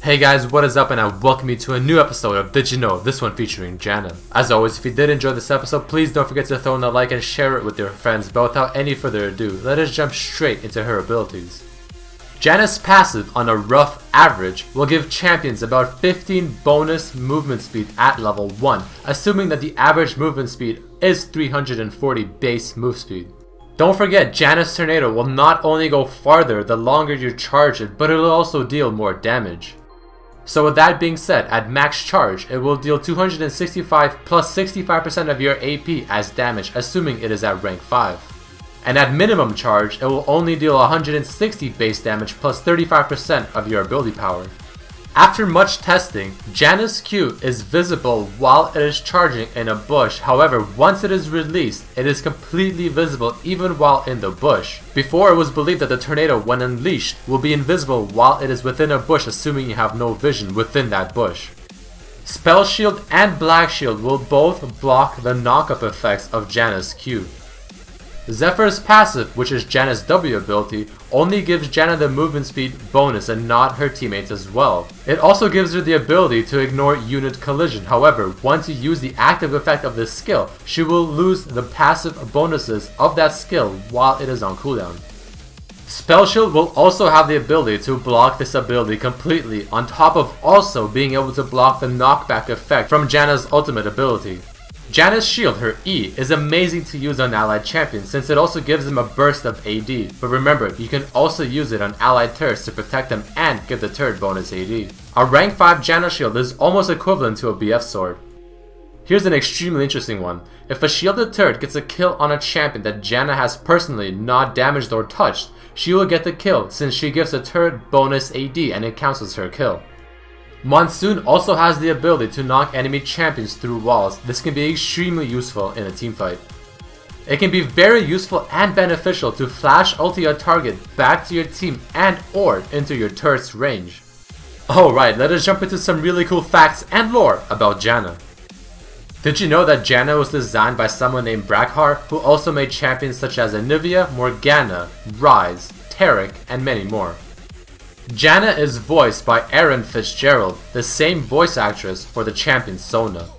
Hey guys, what is up, and I welcome you to a new episode of Did You Know, this one featuring Janna. As always, if you did enjoy this episode, please don't forget to throw in a like and share it with your friends, but without any further ado, let us jump straight into her abilities. Janna's passive, on a rough average, will give champions about 15 bonus movement speed at level 1, assuming that the average movement speed is 340 base move speed. Don't forget, Janna's tornado will not only go farther the longer you charge it, but it will also deal more damage. So with that being said, at max charge, it will deal 265 plus 65% of your AP as damage, assuming it is at rank 5. And at minimum charge, it will only deal 160 base damage plus 35% of your ability power. After much testing, Janna's Q is visible while it is charging in a bush. However, once it is released, it is completely visible even while in the bush. Before, it was believed that the tornado, when unleashed, will be invisible while it is within a bush, assuming you have no vision within that bush. Spell Shield and Black Shield will both block the knock-up effects of Janna's Q. Zephyr's passive, which is Janna's W ability, only gives Janna the movement speed bonus and not her teammates as well. It also gives her the ability to ignore unit collision. However, once you use the active effect of this skill, she will lose the passive bonuses of that skill while it is on cooldown. Spell Shield will also have the ability to block this ability completely, on top of also being able to block the knockback effect from Janna's ultimate ability. Janna's Shield, her E, is amazing to use on allied champions since it also gives them a burst of AD, but remember, you can also use it on allied turrets to protect them and give the turret bonus AD. A rank 5 Janna Shield is almost equivalent to a BF sword. Here's an extremely interesting one. If a shielded turret gets a kill on a champion that Janna has personally not damaged or touched, she will get the kill since she gives the turret bonus AD and it counts as her kill. Monsoon also has the ability to knock enemy champions through walls. This can be extremely useful in a teamfight. It can be very useful and beneficial to flash ulti a target back to your team and or into your turret's range. Alright, let us jump into some really cool facts and lore about Janna. Did you know that Janna was designed by someone named Brakhar, who also made champions such as Anivia, Morgana, Ryze, Taric, and many more? Janna is voiced by Erin Fitzgerald, the same voice actress for the champion Sona.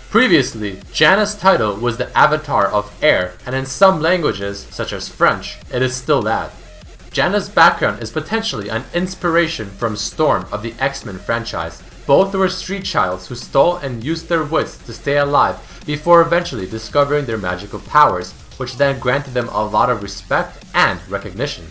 Previously, Janna's title was the Avatar of Air, and in some languages, such as French, it is still that. Janna's background is potentially an inspiration from Storm of the X-Men franchise. Both were street childs who stole and used their wits to stay alive before eventually discovering their magical powers, which then granted them a lot of respect and recognition.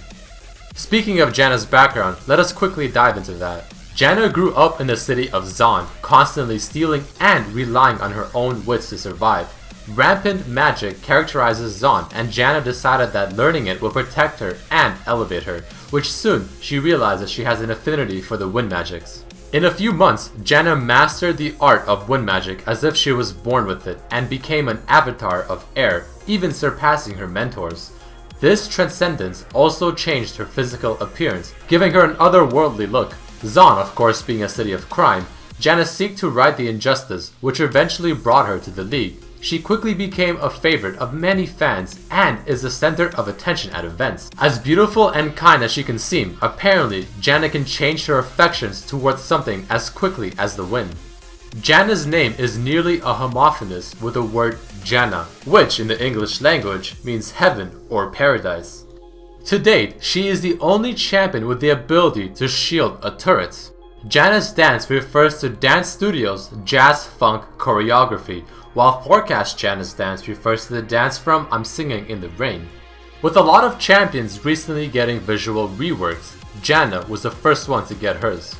Speaking of Janna's background, let us quickly dive into that. Janna grew up in the city of Zaun, constantly stealing and relying on her own wits to survive. Rampant magic characterizes Zaun, and Janna decided that learning it would protect her and elevate her, which soon she realizes she has an affinity for the wind magics. In a few months, Janna mastered the art of wind magic as if she was born with it, and became an avatar of air, even surpassing her mentors. This transcendence also changed her physical appearance, giving her an otherworldly look. Zaun, of course, being a city of crime, Janna sought to right the injustice, which eventually brought her to the League. She quickly became a favorite of many fans and is the center of attention at events. As beautiful and kind as she can seem, apparently Janna can change her affections towards something as quickly as the wind. Janna's name is nearly a homophonous with the word Janna, which in the English language means heaven or paradise. To date, she is the only champion with the ability to shield a turret. Janna's dance refers to dance studios' jazz funk choreography, while Forecast Janna's dance refers to the dance from I'm Singing in the Rain. With a lot of champions recently getting visual reworks, Janna was the first one to get hers.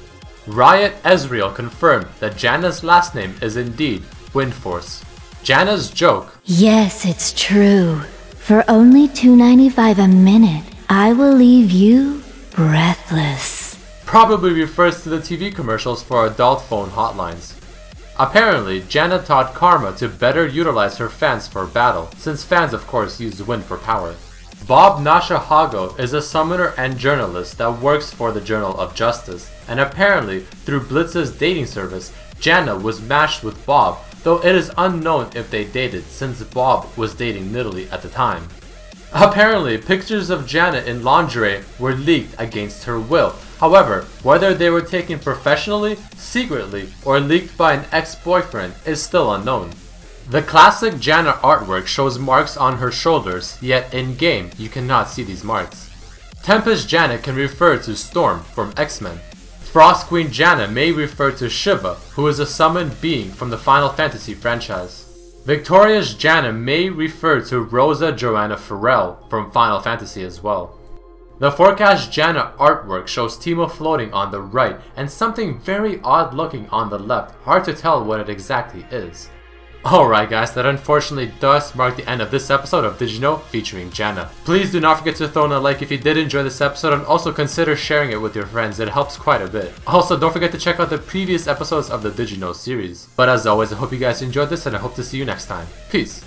Riot Ezreal confirmed that Janna's last name is indeed Windforce. Janna's joke, "Yes, it's true. For only $2.95 a minute, I will leave you breathless," probably refers to the TV commercials for adult phone hotlines. Apparently, Janna taught Karma to better utilize her fans for battle, since fans of course use wind for power. Bob Nashahago is a summoner and journalist that works for the Journal of Justice, and apparently, through Blitz's dating service, Janna was matched with Bob, though it is unknown if they dated since Bob was dating Nidalee at the time. Apparently, pictures of Janna in lingerie were leaked against her will, However, whether they were taken professionally, secretly, or leaked by an ex-boyfriend is still unknown. The classic Janna artwork shows marks on her shoulders, yet in-game you cannot see these marks. Tempest Janna can refer to Storm from X-Men. Frost Queen Janna may refer to Shiva, who is a summoned being from the Final Fantasy franchise. Victorious Janna may refer to Rosa Joanna Farrell from Final Fantasy as well. The Forecast Janna artwork shows Teemo floating on the right and something very odd looking on the left, hard to tell what it exactly is. Alright guys, that unfortunately does mark the end of this episode of Did You Know featuring Janna. Please do not forget to throw in a like if you did enjoy this episode, and also consider sharing it with your friends, it helps quite a bit. Also, don't forget to check out the previous episodes of the Did You Know series. But as always, I hope you guys enjoyed this and I hope to see you next time. Peace!